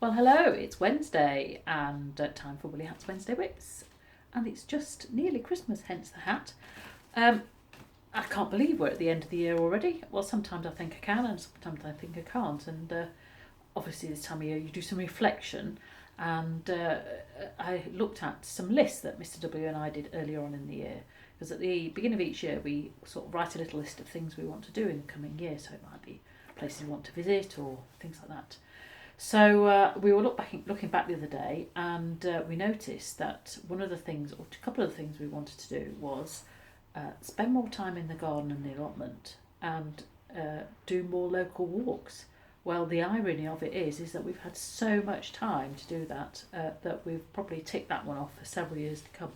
Well, hello, it's Wednesday and time for Willie Hat's Wednesday Wits. And it's just nearly Christmas, hence the hat. I can't believe we're at the end of the year already. Well, sometimes I think I can and sometimes I think I can't. And obviously this time of year you do some reflection. And I looked at some lists that Mr. W and I did earlier on in the year. Because at the beginning of each year we sort of write a little list of things we want to do in the coming year. So it might be places we want to visit or things like that. So we were looking back the other day, and we noticed that one of the things, or a couple of the things we wanted to do was spend more time in the garden and the allotment, and do more local walks. Well, the irony of it is that we've had so much time to do that that we've probably ticked that one off for several years to come.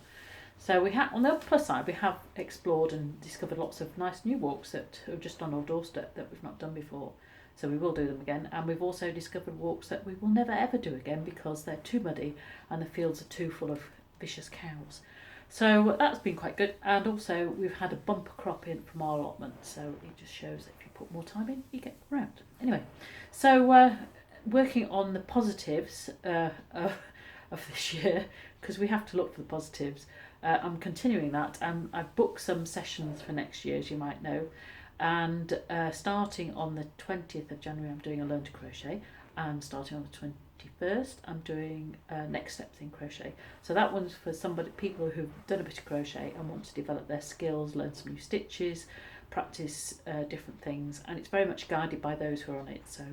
So we have, on the plus side, we have explored and discovered lots of nice new walks that are just on our doorstep that we've not done before. So we will do them again, and we've also discovered walks that we will never ever do again because they're too muddy and the fields are too full of vicious cows. So that's been quite good, and also we've had a bumper crop in from our allotment, so it just shows that if you put more time in, you get around. Anyway, so working on the positives of this year, because we have to look for the positives. I'm continuing that, and I've booked some sessions for next year, as you might know. And starting on the 20th of January, I'm doing a Learn to Crochet, and starting on the 21st, I'm doing Next Steps in Crochet. So that one's for people who've done a bit of crochet and want to develop their skills, learn some new stitches, practice different things, and it's very much guided by those who are on it. So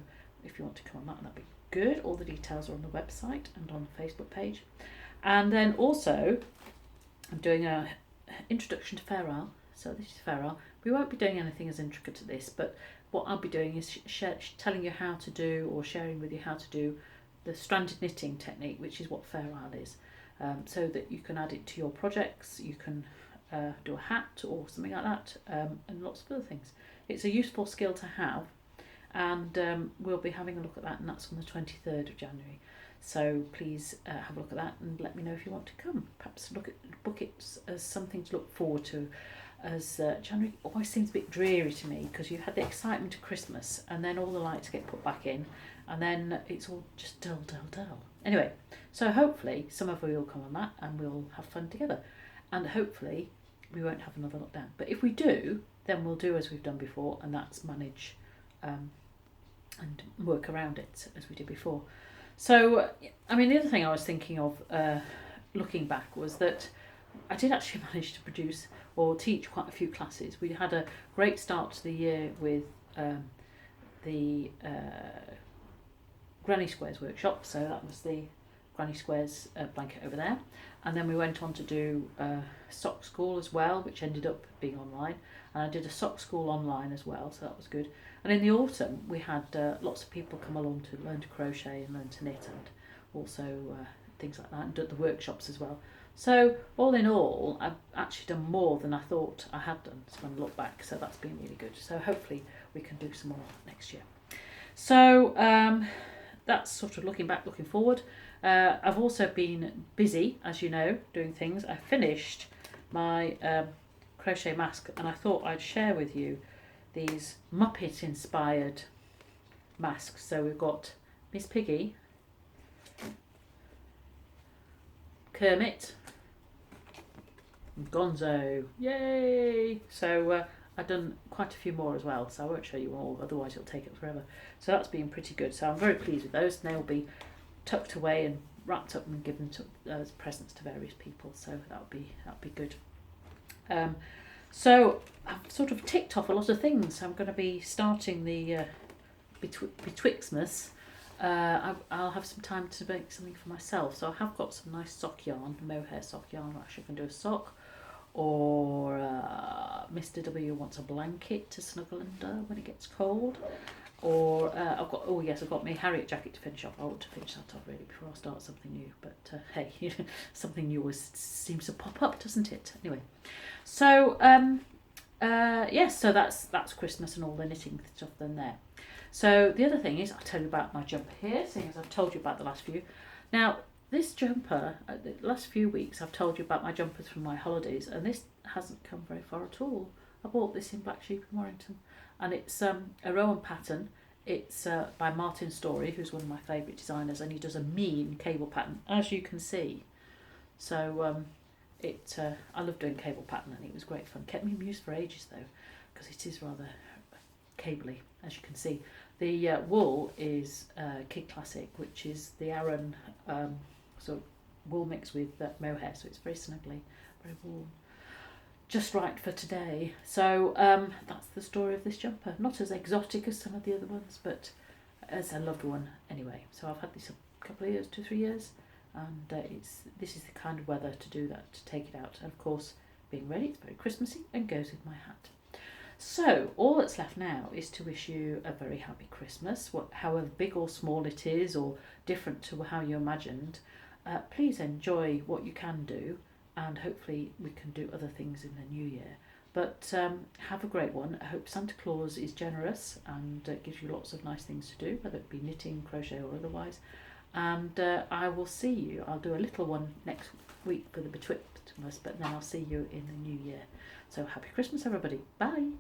if you want to come on that, that'd be good. All the details are on the website and on the Facebook page. And then also, I'm doing a introduction to Fair Isle. So this is Fair Isle. We won't be doing anything as intricate to this, but what I'll be doing is telling you how to do, or sharing with you how to do the stranded knitting technique, which is what Fair Isle is, so that you can add it to your projects. You can do a hat or something like that, and lots of other things. It's a useful skill to have, and we'll be having a look at that, and that's on the 23rd of January. So please have a look at that and let me know if you want to come. Perhaps book it as something to look forward to, as January always seems a bit dreary to me because you've had the excitement of Christmas and then all the lights get put back in and then it's all just dull. Anyway, so hopefully some of you will come on that and we'll have fun together, and hopefully we won't have another lockdown. But if we do, then we'll do as we've done before, and that's manage and work around it as we did before. So, I mean, the other thing I was thinking of looking back was that I did actually manage to produce or teach quite a few classes. We had a great start to the year with the Granny Squares workshop, so that was the Granny Squares blanket over there. And then we went on to do sock school as well, which ended up being online. And I did a sock school online as well, so that was good. And in the autumn, we had lots of people come along to learn to crochet and learn to knit, and also things like that, and did the workshops as well. So all in all, I've actually done more than I thought I had done when I look back, so that's been really good. So hopefully we can do some more next year. So that's sort of looking back, looking forward. I've also been busy, as you know, doing things. I finished my crochet mask, and I thought I'd share with you these Muppet inspired masks. So we've got Miss Piggy, Kermit, and Gonzo. Yay! So I've done quite a few more as well, so I won't show you all, otherwise it'll take it forever. So that's been pretty good. So I'm very pleased with those, and they'll be tucked away and wrapped up and given as presents to various people. So that'll be good. So I've sort of ticked off a lot of things. I'm going to be starting the Betwixtmas. I'll have some time to make something for myself. So I have got some nice sock yarn, mohair sock yarn. I actually can do a sock. Or Mr. W wants a blanket to snuggle under when it gets cold. Or I've got my Harriet jacket to finish off. I want to finish that off really before I start something new. But hey, something new always seems to pop up, doesn't it? Anyway, so yes, so that's Christmas and all the knitting stuff then there. So the other thing is, I'll tell you about my jumper here, seeing as I've told you about the last few. Now, this jumper, the last few weeks I've told you about my jumpers from my holidays, and this hasn't come very far at all. I bought this in Black Sheep in Warrington, and it's a Rowan pattern. It's by Martin Storey, who's one of my favourite designers, and he does a mean cable pattern, as you can see. So I love doing cable pattern, and it was great fun. Kept me amused for ages though, because it is rather cabley, as you can see. The wool is Kid Classic, which is the Aran sort of wool mixed with mohair, so it's very snuggly, very warm. Just right for today. So that's the story of this jumper. Not as exotic as some of the other ones, but as a loved one anyway. So I've had this a couple of years, 2-3 years, and this is the kind of weather to do that, to take it out. And of course, being ready, it's very Christmassy and goes with my hat. So all that's left now is to wish you a very happy Christmas, however big or small it is, or different to how you imagined. Please enjoy what you can do, and hopefully we can do other things in the new year. But have a great one. I hope Santa Claus is generous and gives you lots of nice things to do, whether it be knitting, crochet or otherwise. And I will see you. I'll do a little one next week for the Betwiptmas, but then I'll see you in the new year. So happy Christmas, everybody. Bye.